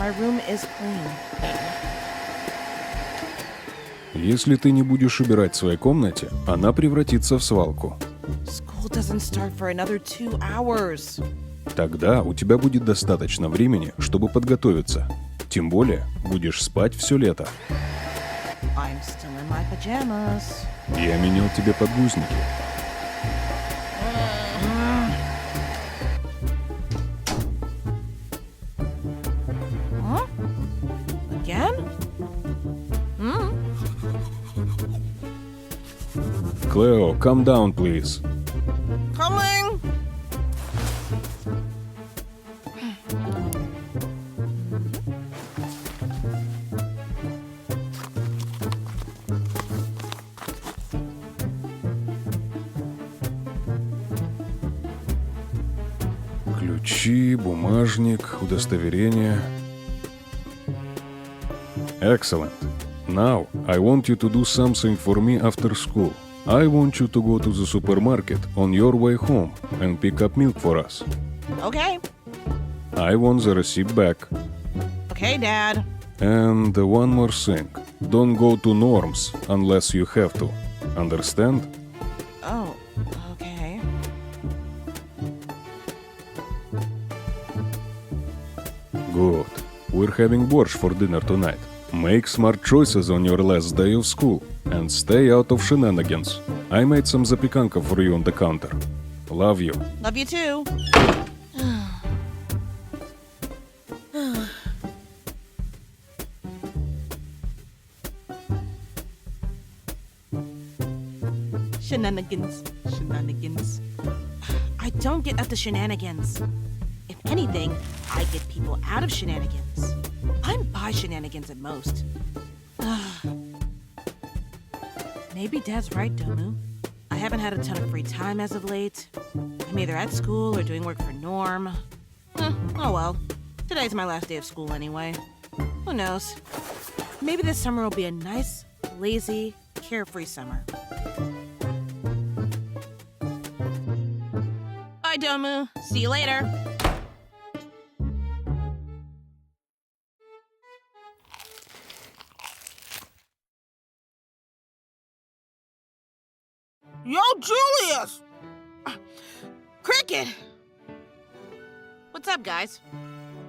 My room is clean. Если ты не будешь убирать в своей комнате, она превратится в свалку. School doesn't start for another 2 hours. Тогда у тебя будет достаточно времени, чтобы подготовиться. Тем более, будешь спать все лето. I'm still in my pajamas. Я менял тебе подгузники. Huh? Again? Cleo, calm down, please. Coming! Ключи, бумажник, удостоверение. Excellent. Now, I want you to do something for me after school. I want you to go to the supermarket on your way home and pick up milk for us. Okay. I want the receipt back. Okay, Dad. And one more thing. Don't go to Norm's unless you have to. Understand? Oh, okay. Good. We're having borscht for dinner tonight. Make smart choices on your last day of school and stay out of shenanigans. I made some zapiekanka for you on the counter. Love you. Love you too. Shenanigans. I don't get up to shenanigans. If anything, I get people out of shenanigans. I'm by shenanigans at most. Maybe Dad's right, Domu. I haven't had a ton of free time as of late. I'm either at school or doing work for Norm. Oh well. Today's my last day of school anyway. Who knows? Maybe this summer will be a nice, lazy, carefree summer. Bye, Domu. See you later. Yo, Julius! Cricket! What's up, guys?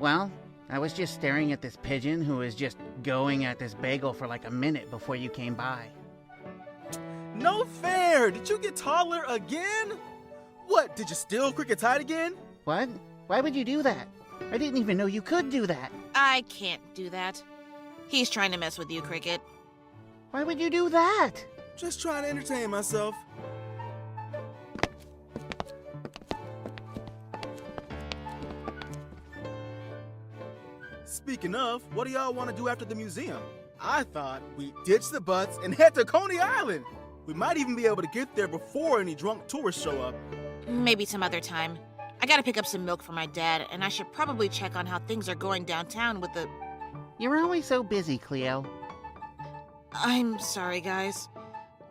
Well, I was just staring at this pigeon who was just going at this bagel for like a minute before you came by. No fair! Did you get taller again? What, did you steal Cricket's hide again? What? Why would you do that? I didn't even know you could do that. I can't do that. He's trying to mess with you, Cricket. Why would you do that? Just trying to entertain myself. Speaking of, what do y'all want to do after the museum? I thought we'd ditch the butts and head to Coney Island. We might even be able to get there before any drunk tourists show up. Maybe some other time. I gotta pick up some milk for my dad, and I should probably check on how things are going downtown with the... You're always so busy, Cleo. I'm sorry, guys.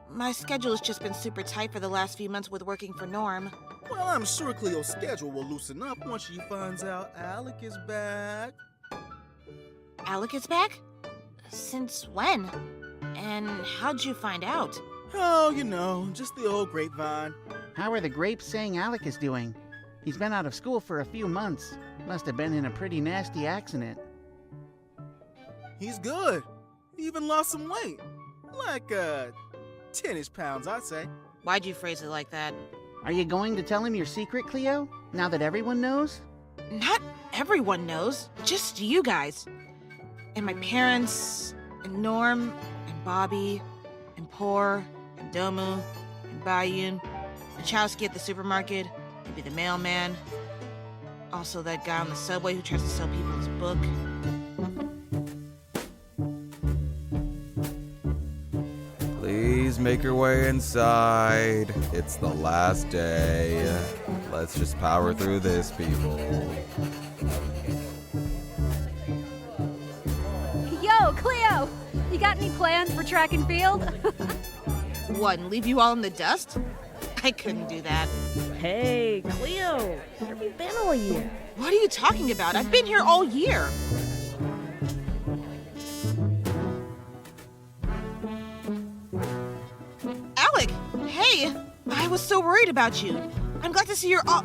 My schedule has just been super tight for the last few months with working for Norm. Well, I'm sure Cleo's schedule will loosen up once she finds out Alec is back. Alec is back? Since when? And how'd you find out? Oh, you know, just the old grapevine. How are the grapes saying Alec is doing? He's been out of school for a few months. Must have been in a pretty nasty accident. He's good. He even lost some weight. Like, 10-ish pounds, I'd say. Why'd you phrase it like that? Are you going to tell him your secret, Cleo? Now that everyone knows? Not everyone knows. Just you guys. And my parents, and Norm, and Bobby, and Poor, and Domu, and Bayun, and Chowski at the supermarket, maybe the mailman. Also that guy on the subway who tries to sell people his book. Please make your way inside. It's the last day. Let's just power through this, people. Yo, Cleo! You got any plans for track and field? What, and leave you all in the dust? I couldn't do that. Hey, Cleo, where have you been all year? What are you talking about? I've been here all year. I was so worried about you. I'm glad to see you're all...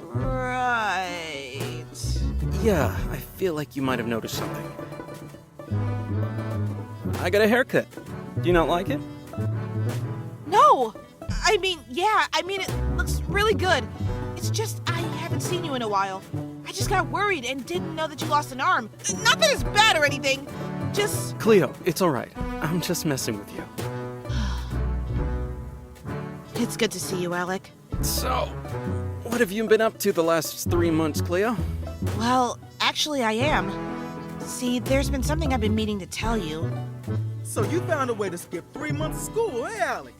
Right. Yeah, I feel like you might have noticed something. I got a haircut. Do you not like it? No! It looks really good. It's just, I haven't seen you in a while. I just got worried and didn't know that you lost an arm. Not that it's bad or anything. Just... Cleo, it's alright. I'm just messing with you. It's good to see you, Alec. So, what have you been up to the last 3 months, Cleo? Well, actually I am. See, there's been something I've been meaning to tell you. So you found a way to skip 3 months of school, eh, Alec?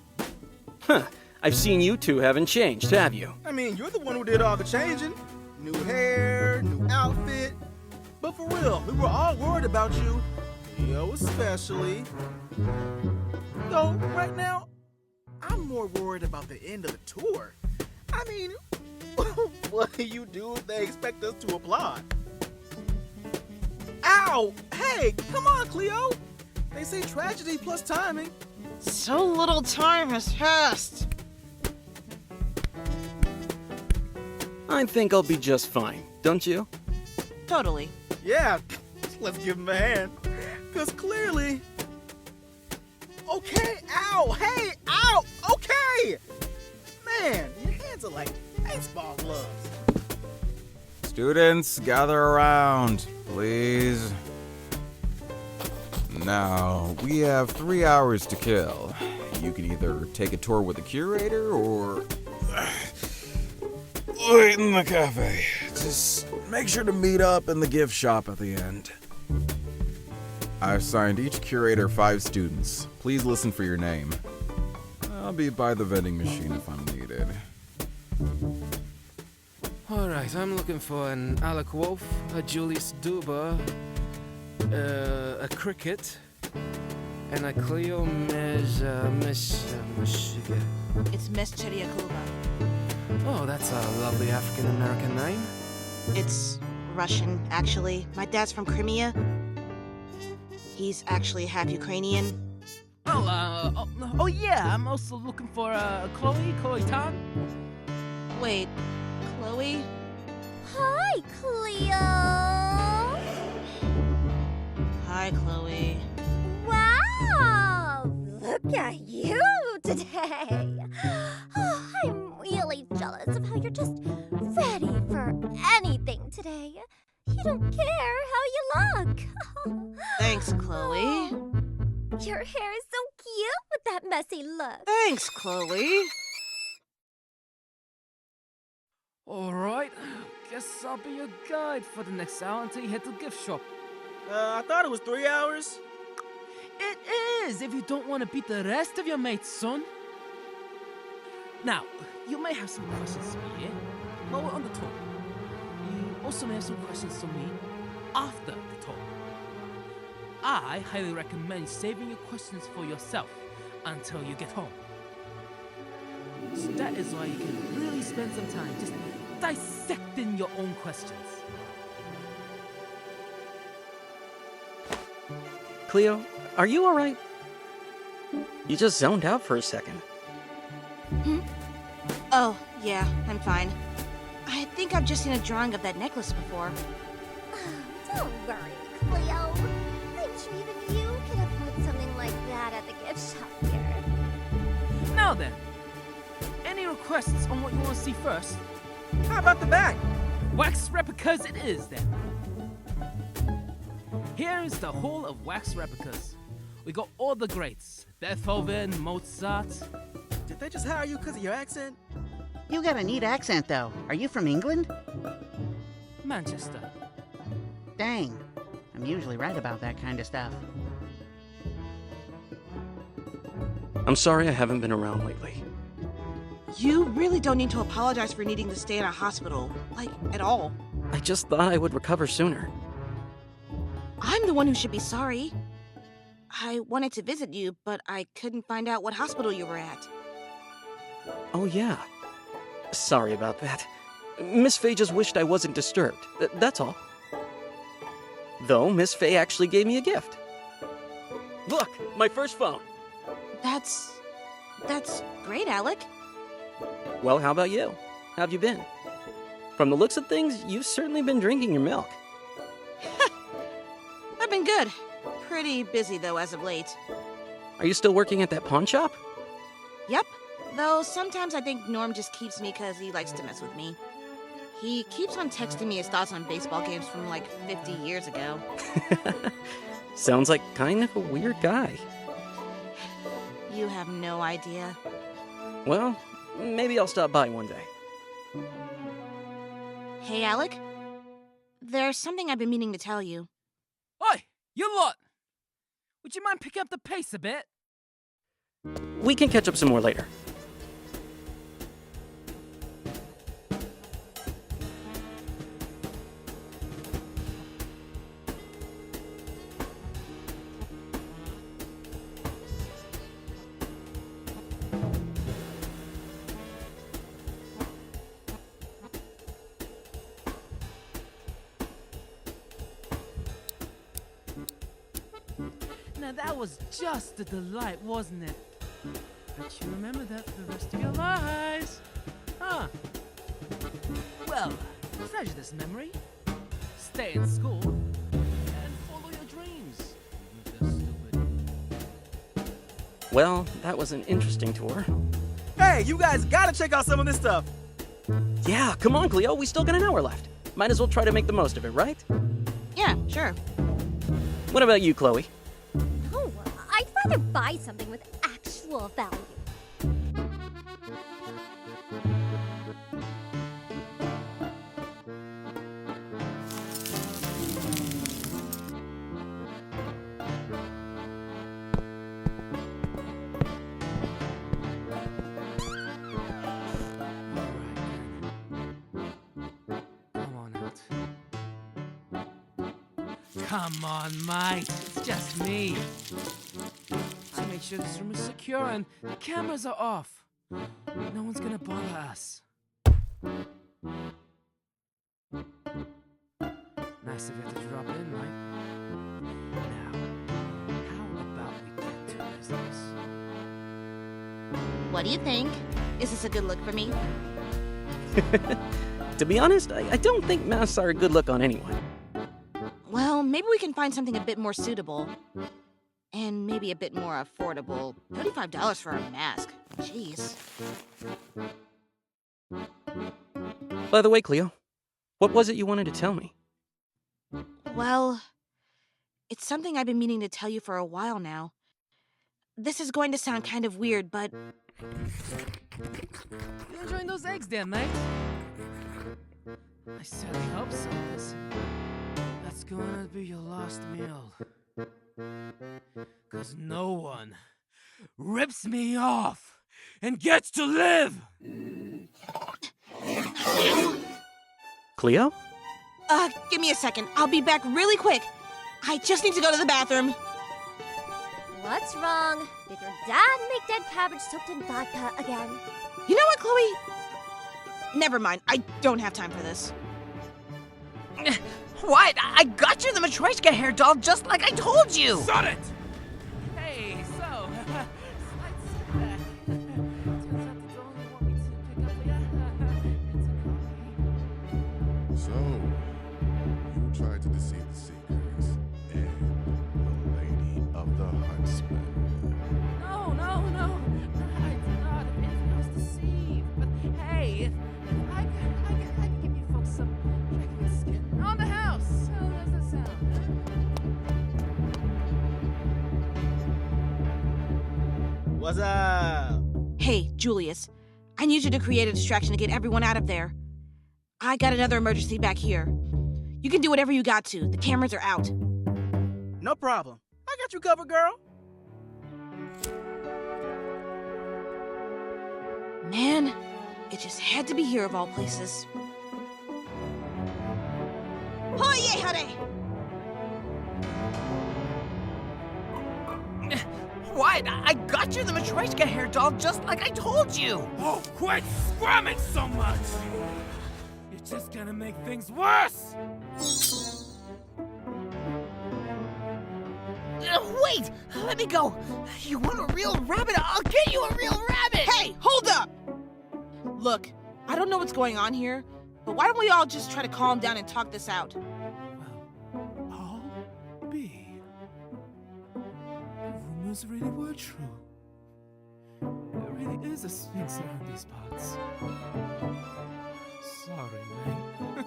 Huh. I've seen you two haven't changed, have you? I mean, you're the one who did all the changing. New hair, new outfit. But for real, we were all worried about you. Leo especially. Though, right now, I'm more worried about the end of the tour. I mean, what do you do if they expect us to applaud? Ow! Hey, come on, Cleo! They say tragedy plus timing. So little time has passed. I think I'll be just fine, don't you? Totally. Yeah, let's give him a hand. Because clearly... Okay, ow, hey, ow, okay! Man, your hands are like baseball gloves. Students, gather around, please. Now, we have 3 hours to kill. You can either take a tour with the curator or... wait in the cafe. Just make sure to meet up in the gift shop at the end. I've assigned each curator 5 students. Please listen for your name. I'll be by the vending machine if I'm needed. Alright, I'm looking for an Alec Wolf, a Julius Duba, a Cricket, and a Cleo Meshcheryakova. It's Meshcheryakova. Oh, that's a lovely African-American name. It's Russian, actually. My dad's from Crimea. He's actually half Ukrainian. Oh yeah, I'm also looking for Chloe Tan. Wait, Chloe? Hi, Cleo. Hi, Chloe. Wow, look at you today. Oh, I'm really jealous of how you're just ready for anything today. You don't care how you look. Thanks, Chloe. Your hair is so cute with that messy look. Thanks, Chloe. Alright, guess I'll be your guide for the next hour until you head to the gift shop. I thought it was 3 hours. It is, if you don't want to beat the rest of your mates, son. Now, you may have some questions for me, while we're on the tour. You also may have some questions for me after the tour. I highly recommend saving your questions for yourself until you get home. So that is why you can really spend some time just dissecting your own questions. Cleo, are you alright? You just zoned out for a second. Oh, yeah, I'm fine. I think I've just seen a drawing of that necklace before. Don't worry, Cleo. I'm sure even you can afford something like that at the gift shop here. Now then, any requests on what you want to see first? How about the back? Wax replicas it is then. Here is the Hall of Wax Replicas. We got all the greats. Beethoven, Mozart. Did they just hire you because of your accent? You got a neat accent, though. Are you from England? Manchester. Dang. I'm usually right about that kind of stuff. I'm sorry I haven't been around lately. You really don't need to apologize for needing to stay in a hospital. Like, at all. I just thought I would recover sooner. I'm the one who should be sorry. I wanted to visit you, but I couldn't find out what hospital you were at. Oh yeah. Sorry about that. Miss Faye just wished I wasn't disturbed. That's all. Though Miss Faye actually gave me a gift. Look, my first phone. That's That's great, Alec. Well, how about you? How have you been? From the looks of things, you've certainly been drinking your milk. I've been good. Pretty busy, though, as of late. Are you still working at that pawn shop? Yep. Though sometimes I think Norm just keeps me because he likes to mess with me. He keeps on texting me his thoughts on baseball games from like 50 years ago. Sounds like kind of a weird guy. You have no idea. Well, maybe I'll stop by one day. Hey, Alec. There's something I've been meaning to tell you. Oi, you lot! Would you mind picking up the pace a bit? We can catch up some more later. Now that was just a delight, wasn't it? Bet you remember that for the rest of your lives. Huh? Well, treasure this memory. Stay in school. And follow your dreams. Even if they're stupid. Well, that was an interesting tour. Hey, you guys gotta check out some of this stuff. Yeah, come on, Cleo. We still got an hour left. Might as well try to make the most of it, right? Yeah, sure. What about you, Chloe? Oh, I'd rather buy something with actual value. Come on, mate. It's just me. To make sure this room is secure and the cameras are off. No one's gonna bother us. Nice of you to drop in, mate. Now, how about we get to business? What do you think? Is this a good look for me? To be honest, I don't think masks are a good look on anyone. Well, maybe we can find something a bit more suitable. And maybe a bit more affordable. $35 for a mask. Jeez. By the way, Cleo, what was it you wanted to tell me? Well, it's something I've been meaning to tell you for a while now. This is going to sound kind of weird, but You enjoying those eggs there, mate? I certainly hope so, 'cause that's gonna be your last meal. 'Cause no one rips me off and gets to live! Cleo? Give me a second. I'll be back really quick. I just need to go to the bathroom. What's wrong? Did your dad make dead cabbage soaked in vodka again? You know what, Chloe? Never mind. I don't have time for this. What? I got you the Matryoshka hair doll just like I told you! Shut it! Hey, so, slight setback. Turns out the doll you want me to pick up for ya. It's a copy. So, you tried to deceive the Seekers and the Lady of the Huntsman. No. I did not have anything else to see. But hey, if I can give you folks some regular skin on the house. How does that sound? What's up? Hey, Julius. I need you to create a distraction to get everyone out of there. I got another emergency back here. You can do whatever you got to. The cameras are out. No problem. I got you covered, girl. Man, it just had to be here of all places. Oh, yeah, honey! What? I got you the Matryoshka hair doll just like I told you! Oh, quit squirming so much! You're just gonna make things worse! Wait! Let me go. You want a real rabbit? I'll get you a real rabbit. Hey, hold up! Look, I don't know what's going on here, but why don't we all just try to calm down and talk this out? Well, I'll be. The rumors really were true. There really is a sphinx around these parts. Sorry, man.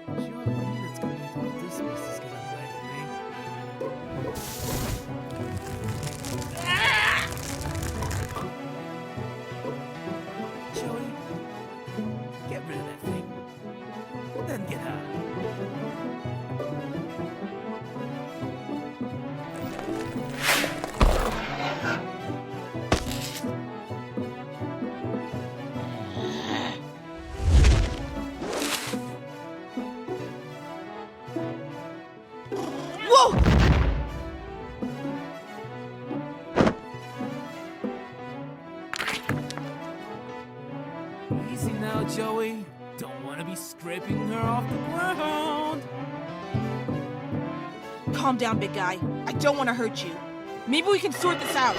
But your brain that's coming into all this mess is gonna bite me. Joey, get rid of that thing. Then get out. Whoa! Easy now, Joey. Don't want to be scraping her off the ground. Calm down, big guy. I don't want to hurt you. Maybe we can sort this out.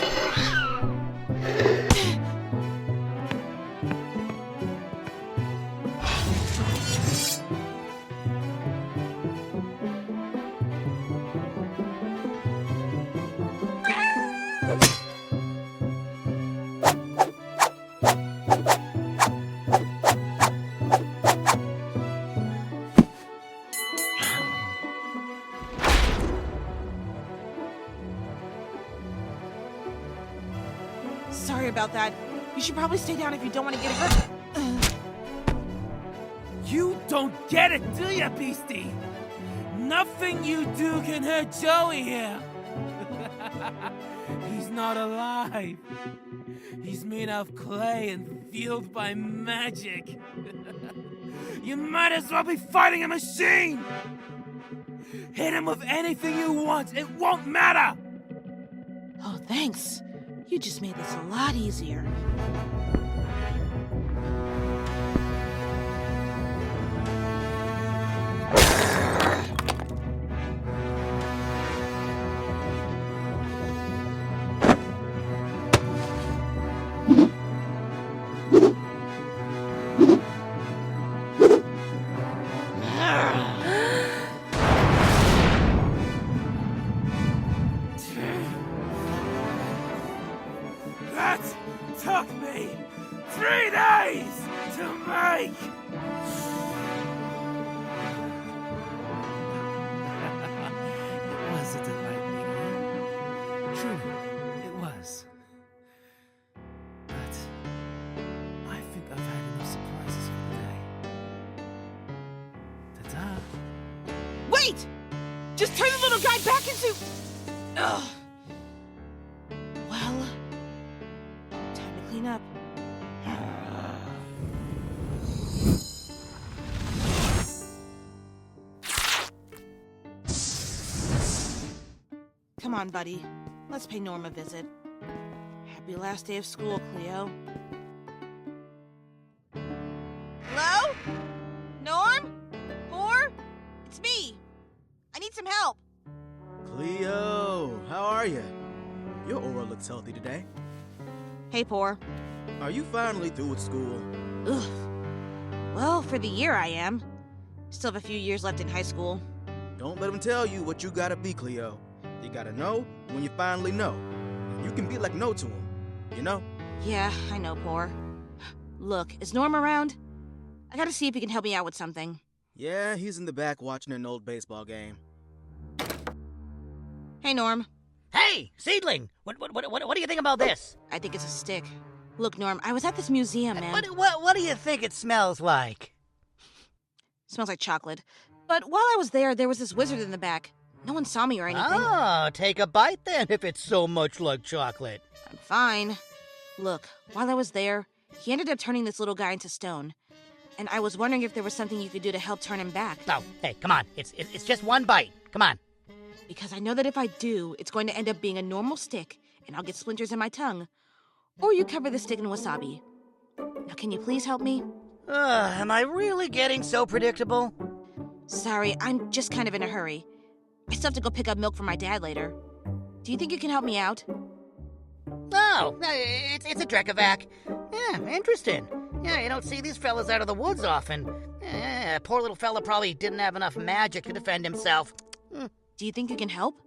Sorry about that. You should probably stay down if you don't want to get hurt. You don't get it, do ya, Beastie? Nothing you do can hurt Joey here. He's not alive. He's made of clay and fueled by magic. You might as well be fighting a machine. Hit him with anything you want. It won't matter. Oh, thanks. You just made this a lot easier. That took me 3 days to make! It was a delight meeting you. Truly, it was. But I think I've had enough surprises for the day. Ta-ta! Wait! Just turn the little guy back into... Ugh. Well... time to clean up. Come on, buddy. Let's pay Norm a visit. Happy last day of school, Cleo. Hello? Norm? Or? It's me. I need some help. Cleo, how are you? Your aura looks healthy today. Hey, Poor. Are you finally through with school? Ugh. Well, for the year I am. Still have a few years left in high school. Don't let them tell you what you gotta be, Cleo. You gotta know when you finally know. You can be like no to them, you know? Yeah, I know, Poor. Look, is Norm around? I gotta see if he can help me out with something. Yeah, he's in the back watching an old baseball game. Hey, Norm. Hey, seedling! What do you think about this? I think it's a stick. Look, Norm, I was at this museum, man. What do you think it smells like? Smells like chocolate. But while I was there was this wizard in the back. No one saw me or anything. Oh, take a bite then if it's so much like chocolate. I'm fine. Look, while I was there, he ended up turning this little guy into stone. And I was wondering if there was something you could do to help turn him back. No, hey, come on. It's just one bite. Come on. Because I know that if I do, it's going to end up being a normal stick, and I'll get splinters in my tongue. Or you cover the stick in wasabi. Now, can you please help me? Am I really getting so predictable? Sorry, I'm just kind of in a hurry. I still have to go pick up milk for my dad later. Do you think you can help me out? Oh, it's a Drekovac. Yeah, interesting. Yeah, you don't see these fellas out of the woods often. Yeah, poor little fella probably didn't have enough magic to defend himself. Do you think you can help?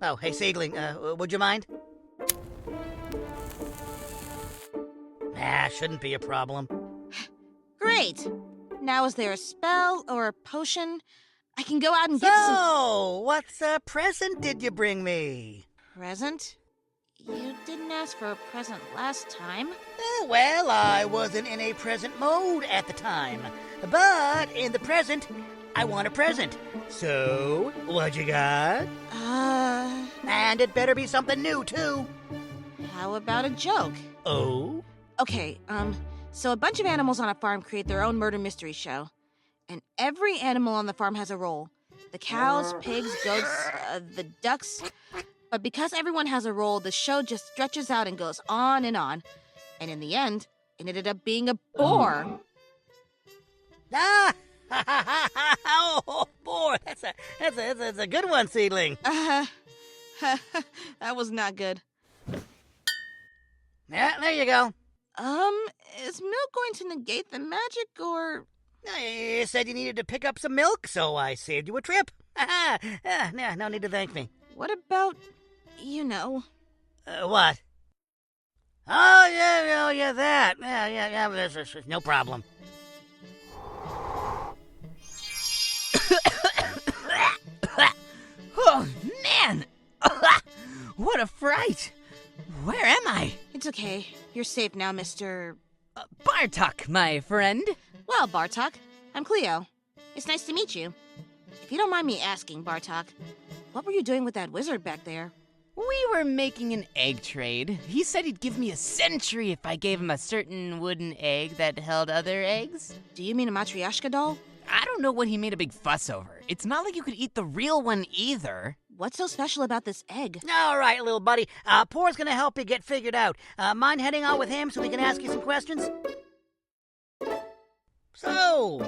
Oh, hey, Seedling, would you mind? Shouldn't be a problem. Great! Now is there a spell or a potion? I can go out and get some... So, what present did you bring me? Present? You didn't ask for a present last time. Well, I wasn't in a present mode at the time. But in the present, I want a present. So, what you got? And it better be something new, too. How about a joke? Oh? Okay, so a bunch of animals on a farm create their own murder mystery show. And every animal on the farm has a role. The cows, pigs, goats, the ducks. But because everyone has a role, the show just stretches out and goes on. And in the end, it ended up being a bore. Ah! Oh, boy, that's a good one, Seedling. That was not good. Yeah, there you go. Is milk going to negate the magic, or... You said you needed to pick up some milk, so I saved you a trip. No need to thank me. What about, you know... What? Oh, yeah, that. Yeah, there's no problem. Oh, man! What a fright! Where am I? It's okay. You're safe now, Mr... Bartok, my friend. Well, Bartok, I'm Cleo. It's nice to meet you. If you don't mind me asking, Bartok, what were you doing with that wizard back there? We were making an egg trade. He said he'd give me a century if I gave him a certain wooden egg that held other eggs. Do you mean a Matryoshka doll? I don't know what he made a big fuss over. It's not like you could eat the real one either. What's so special about this egg? All right, little buddy. Poor's gonna help you get figured out. Mind heading out with him so we can ask you some questions? So,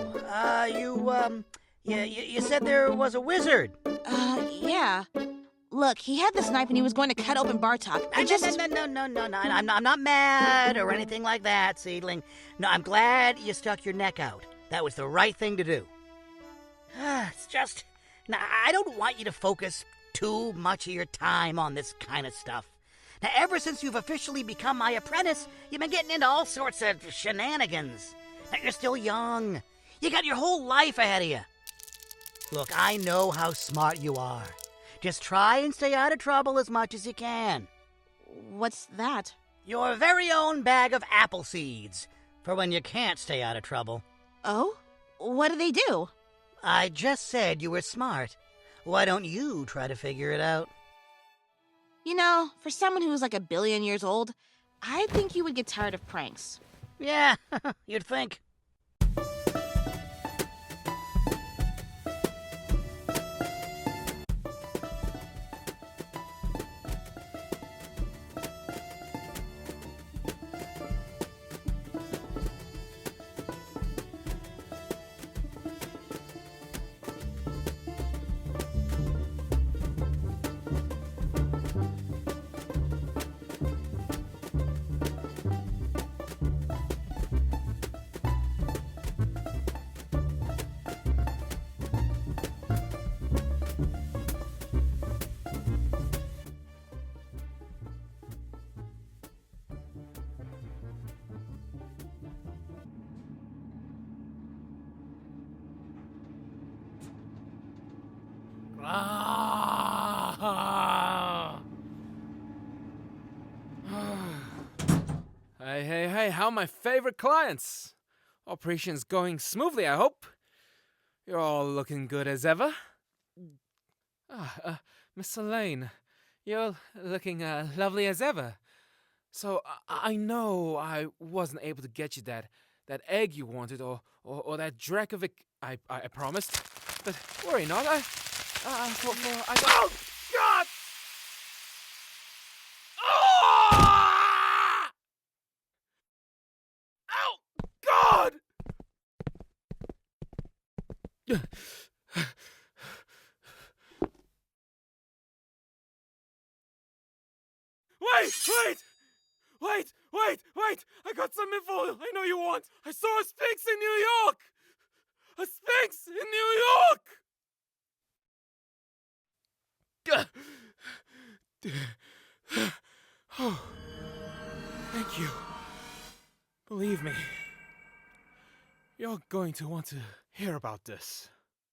you said there was a wizard. Yeah. Look, he had this knife and he was going to cut open Bartok. No. I'm not mad or anything like that, Seedling. No, I'm glad you stuck your neck out. That was the right thing to do. It's just... Now, I don't want you to focus too much of your time on this kind of stuff. Now, ever since you've officially become my apprentice, you've been getting into all sorts of shenanigans. Now, you're still young. You got your whole life ahead of you. Look, I know how smart you are. Just try and stay out of trouble as much as you can. What's that? Your very own bag of apple seeds, for when you can't stay out of trouble. Oh? What do they do? I just said you were smart. Why don't you try to figure it out? You know, for someone who's like 1 billion years old, I think you would get tired of pranks. Yeah, you'd think. Hey, how are my favorite clients? Operation's going smoothly, I hope. You're all looking good as ever. Miss Elaine, you're looking lovely as ever. So, I know I wasn't able to get you that egg you wanted or that Dracovic I promised. But worry not, oh, God! God! Wait! I got some info I know you want. I saw a sphinx in New York. A sphinx in New York. Oh, thank you. Believe me, you're going to want to hear about this.